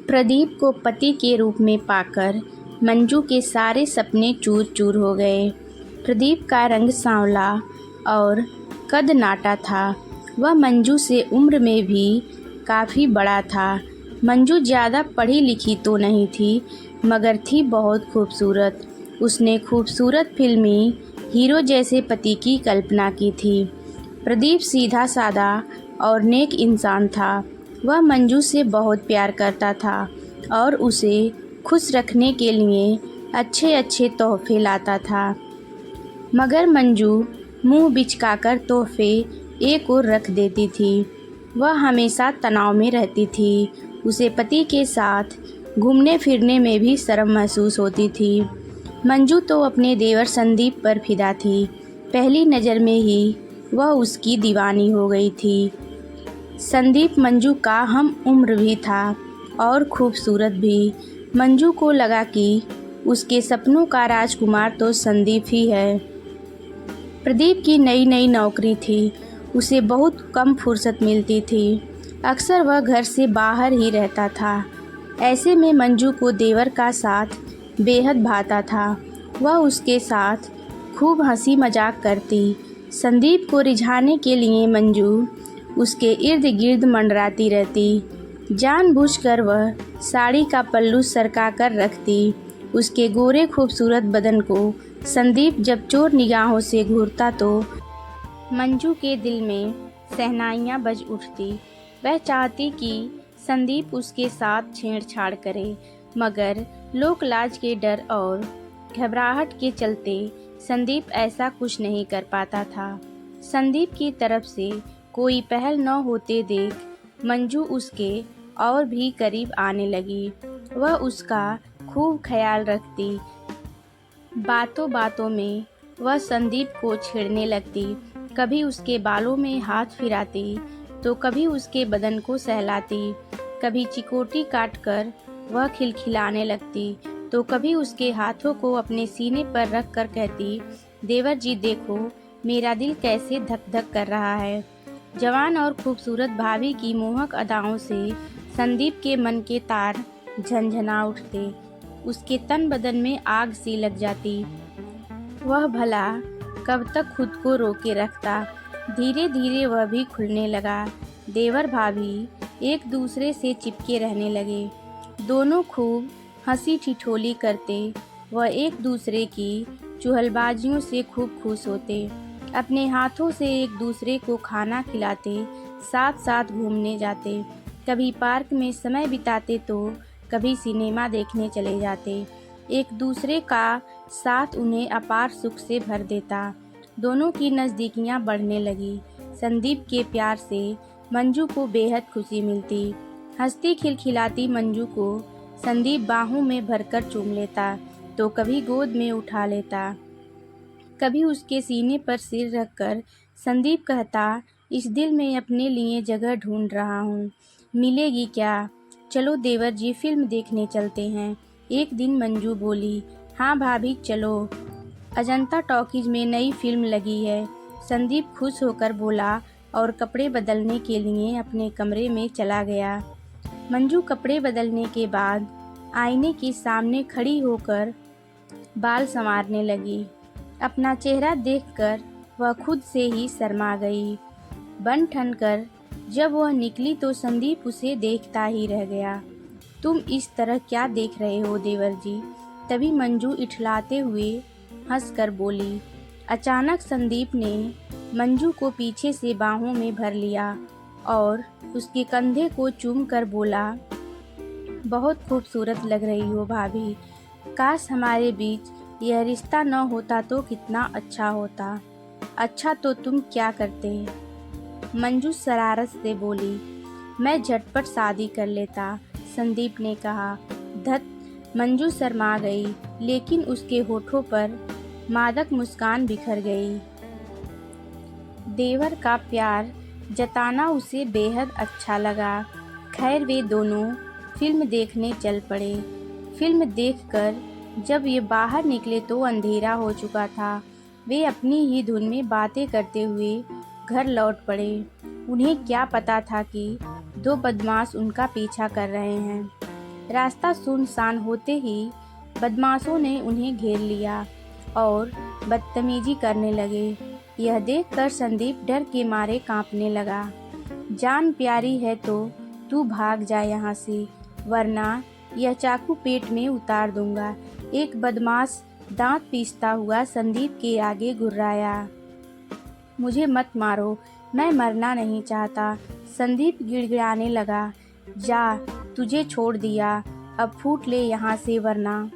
प्रदीप को पति के रूप में पाकर मंजू के सारे सपने चूर चूर हो गए। प्रदीप का रंग सांवला और कद नाटा था। वह मंजू से उम्र में भी काफ़ी बड़ा था। मंजू ज़्यादा पढ़ी लिखी तो नहीं थी, मगर थी बहुत खूबसूरत। उसने खूबसूरत फिल्मी हीरो जैसे पति की कल्पना की थी। प्रदीप सीधा साधा और नेक इंसान था। वह मंजू से बहुत प्यार करता था और उसे खुश रखने के लिए अच्छे अच्छे तोहफे लाता था। मगर मंजू मुंह बिचकाकर तोहफे एक ओर रख देती थी। वह हमेशा तनाव में रहती थी। उसे पति के साथ घूमने फिरने में भी शर्म महसूस होती थी। मंजू तो अपने देवर संदीप पर फिदा थी। पहली नज़र में ही वह उसकी दीवानी हो गई थी। संदीप मंजू का हम उम्र भी था और खूबसूरत भी। मंजू को लगा कि उसके सपनों का राजकुमार तो संदीप ही है। प्रदीप की नई नई नौकरी थी। उसे बहुत कम फुर्सत मिलती थी। अक्सर वह घर से बाहर ही रहता था। ऐसे में मंजू को देवर का साथ बेहद भाता था। वह उसके साथ खूब हंसी मजाक करती। संदीप को रिझाने के लिए मंजू उसके इर्द गिर्द मंडराती रहती। जानबूझकर वह साड़ी का पल्लू सरका कर रखती। उसके गोरे खूबसूरत बदन को संदीप जब चोर निगाहों से घूरता तो मंजू के दिल में शहनाइयाँ बज उठती। वह चाहती कि संदीप उसके साथ छेड़छाड़ करे, मगर लोकलाज के डर और घबराहट के चलते संदीप ऐसा कुछ नहीं कर पाता था। संदीप की तरफ से कोई पहल न होते देख मंजू उसके और भी करीब आने लगी। वह उसका खूब ख्याल रखती। बातों बातों में वह संदीप को छेड़ने लगती। कभी उसके बालों में हाथ फिराती तो कभी उसके बदन को सहलाती। कभी चिकोटी काटकर वह खिलखिलाने लगती तो कभी उसके हाथों को अपने सीने पर रख कर कहती, देवर जी देखो मेरा दिल कैसे धक धक कर रहा है। जवान और खूबसूरत भाभी की मोहक अदाओं से संदीप के मन के तार झंझना उठते। उसके तन बदन में आग सी लग जाती। वह भला कब तक खुद को रोके रखता। धीरे धीरे वह भी खुलने लगा। देवर भाभी एक दूसरे से चिपके रहने लगे। दोनों खूब हंसी ठिठोली करते। वह एक दूसरे की चुहलबाजियों से खूब खुश होते। अपने हाथों से एक दूसरे को खाना खिलाते, साथ साथ घूमने जाते। कभी पार्क में समय बिताते तो कभी सिनेमा देखने चले जाते। एक दूसरे का साथ उन्हें अपार सुख से भर देता। दोनों की नज़दीकियां बढ़ने लगी। संदीप के प्यार से मंजू को बेहद खुशी मिलती। हंसती खिलखिलाती मंजू को संदीप बाहों में भरकर चूम लेता तो कभी गोद में उठा लेता। कभी उसके सीने पर सिर रखकर संदीप कहता, इस दिल में अपने लिए जगह ढूंढ रहा हूँ, मिलेगी क्या? चलो देवर जी फिल्म देखने चलते हैं। एक दिन मंजू बोली, हाँ भाभी चलो, अजंता टॉकीज में नई फिल्म लगी है। संदीप खुश होकर बोला और कपड़े बदलने के लिए अपने कमरे में चला गया। मंजू कपड़े बदलने के बाद आईने के सामने खड़ी होकर बाल संवारने लगी। अपना चेहरा देखकर वह खुद से ही शर्मा गई। बन ठन कर जब वह निकली तो संदीप उसे देखता ही रह गया। तुम इस तरह क्या देख रहे हो देवर जी? तभी मंजू इठलाते हुए हंसकर बोली। अचानक संदीप ने मंजू को पीछे से बाहों में भर लिया और उसके कंधे को चूम कर बोला, बहुत खूबसूरत लग रही हो भाभी। काश हमारे बीच यह रिश्ता न होता तो कितना अच्छा होता। अच्छा तो तुम क्या करते? मंजू शरारत से बोली, मैं झटपट शादी कर लेता। संदीप ने कहा। धत, मंजू शर्मा गई, लेकिन उसके होठों पर मादक मुस्कान बिखर गई। देवर का प्यार जताना उसे बेहद अच्छा लगा। खैर वे दोनों फिल्म देखने चल पड़े। फिल्म देखकर जब ये बाहर निकले तो अंधेरा हो चुका था। वे अपनी ही धुन में बातें करते हुए घर लौट पड़े। उन्हें क्या पता था कि दो बदमाश उनका पीछा कर रहे हैं। रास्ता सुनसान होते ही बदमाशों ने उन्हें घेर लिया और बदतमीजी करने लगे। यह देखकर संदीप डर के मारे कांपने लगा। जान प्यारी है तो तू भाग जा यहाँ से, वरना यह चाकू पेट में उतार दूंगा। एक बदमाश दांत पीसता हुआ संदीप के आगे गुर्राया। मुझे मत मारो, मैं मरना नहीं चाहता। संदीप गिड़गिड़ाने लगा। जा, तुझे छोड़ दिया, अब फूट ले यहाँ से, वरना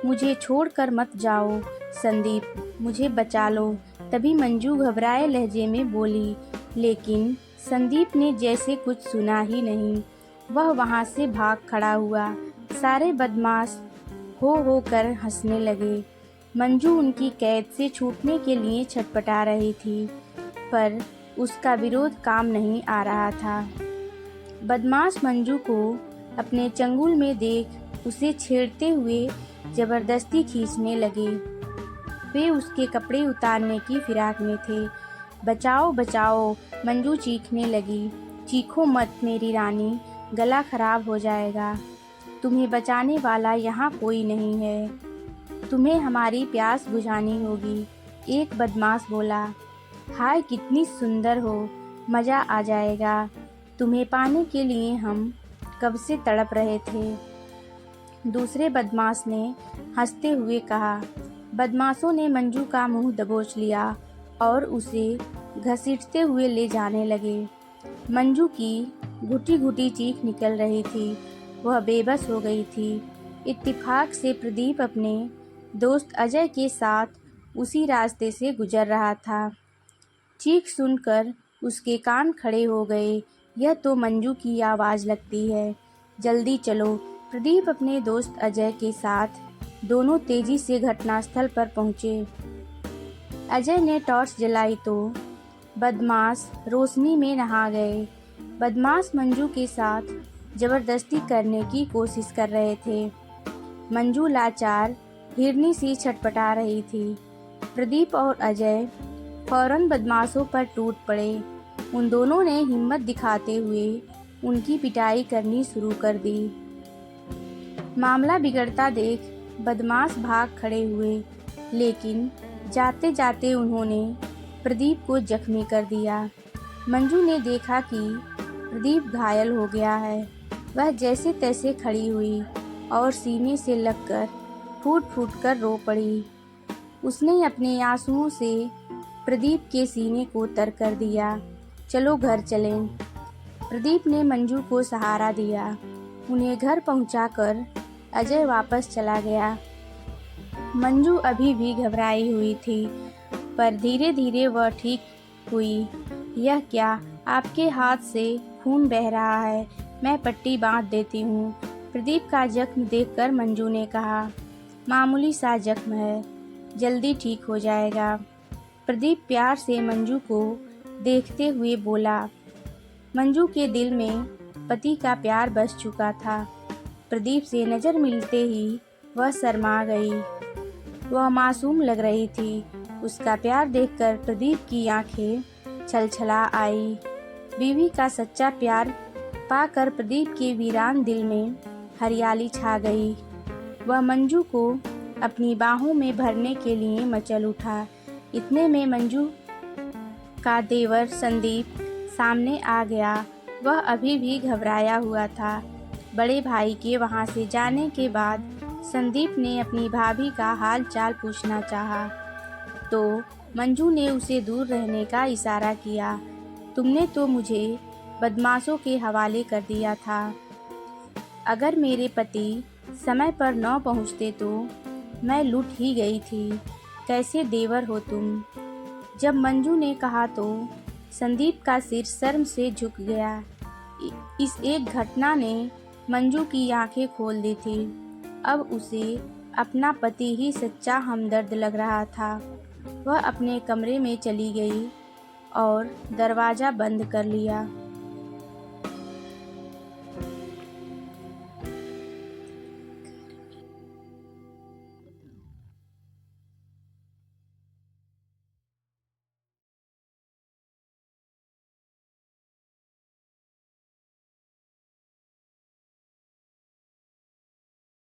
मुझे छोड़कर मत जाओ। संदीप, मुझे बचा लो। तभी मंजू घबराए लहजे में बोली, लेकिन संदीप ने जैसे कुछ सुना ही नहीं। वह वहाँ से भाग खड़ा हुआ। सारे बदमाश हो कर हंसने लगे। मंजू उनकी कैद से छूटने के लिए छटपटा रही थी, पर उसका विरोध काम नहीं आ रहा था। बदमाश मंजू को अपने चंगुल में देख उसे छेड़ते हुए जबरदस्ती खींचने लगे। वे उसके कपड़े उतारने की फिराक में थे। बचाओ बचाओ, मंजू चीखने लगी। चीखो मत मेरी रानी, गला खराब हो जाएगा। तुम्हें बचाने वाला यहाँ कोई नहीं है, तुम्हें हमारी प्यास बुझानी होगी। एक बदमाश बोला। हाय, कितनी सुंदर हो, मज़ा आ जाएगा। तुम्हें पाने के लिए हम कब से तड़प रहे थे। दूसरे बदमाश ने हंसते हुए कहा। बदमाशों ने मंजू का मुंह दबोच लिया और उसे घसीटते हुए ले जाने लगे। मंजू की घुटी घुटी चीख निकल रही थी। वह बेबस हो गई थी। इत्तेफाक से प्रदीप अपने दोस्त अजय के साथ उसी रास्ते से गुजर रहा था। चीख सुनकर उसके कान खड़े हो गए। यह तो मंजू की आवाज़ लगती है। जल्दी चलो। प्रदीप अपने दोस्त अजय के साथ दोनों तेजी से घटनास्थल पर पहुंचे। अजय ने टॉर्च जलाई तो बदमाश रोशनी में नहा गए। बदमाश मंजू के साथ जबरदस्ती करने की कोशिश कर रहे थे। मंजू लाचार हिरनी सी छटपटा रही थी। प्रदीप और अजय फौरन बदमाशों पर टूट पड़े। उन दोनों ने हिम्मत दिखाते हुए उनकी पिटाई करनी शुरू कर दी। मामला बिगड़ता देख बदमाश भाग खड़े हुए, लेकिन जाते जाते उन्होंने प्रदीप को जख्मी कर दिया। मंजू ने देखा कि प्रदीप घायल हो गया है। वह जैसे तैसे खड़ी हुई और सीने से लगकर फूट फूट कर रो पड़ी। उसने अपने आंसुओं से प्रदीप के सीने को तर कर दिया। चलो घर चलें। प्रदीप ने मंजू को सहारा दिया। उन्हें घर पहुंचाकर अजय वापस चला गया। मंजू अभी भी घबराई हुई थी, पर धीरे धीरे वह ठीक हुई। यह क्या, आपके हाथ से खून बह रहा है, मैं पट्टी बांध देती हूँ। प्रदीप का जख्म देखकर मंजू ने कहा। मामूली सा जख्म है, जल्दी ठीक हो जाएगा। प्रदीप प्यार से मंजू को देखते हुए बोला। मंजू के दिल में पति का प्यार बस चुका था। प्रदीप से नज़र मिलते ही वह शर्मा गई। वह मासूम लग रही थी। उसका प्यार देखकर प्रदीप की आंखें छलछला आई। बीवी का सच्चा प्यार पाकर प्रदीप के वीरान दिल में हरियाली छा गई। वह मंजू को अपनी बाहों में भरने के लिए मचल उठा। इतने में मंजू का देवर संदीप सामने आ गया। वह अभी भी घबराया हुआ था। बड़े भाई के वहां से जाने के बाद संदीप ने अपनी भाभी का हाल चाल पूछना चाहा, तो मंजू ने उसे दूर रहने का इशारा किया। तुमने तो मुझे बदमाशों के हवाले कर दिया था। अगर मेरे पति समय पर न पहुंचते तो मैं लूट ही गई थी। कैसे देवर हो तुम। जब मंजू ने कहा तो संदीप का सिर शर्म से झुक गया। इस एक घटना ने मंजू की आंखें खोल दी थी। अब उसे अपना पति ही सच्चा हमदर्द लग रहा था। वह अपने कमरे में चली गई और दरवाज़ा बंद कर लिया।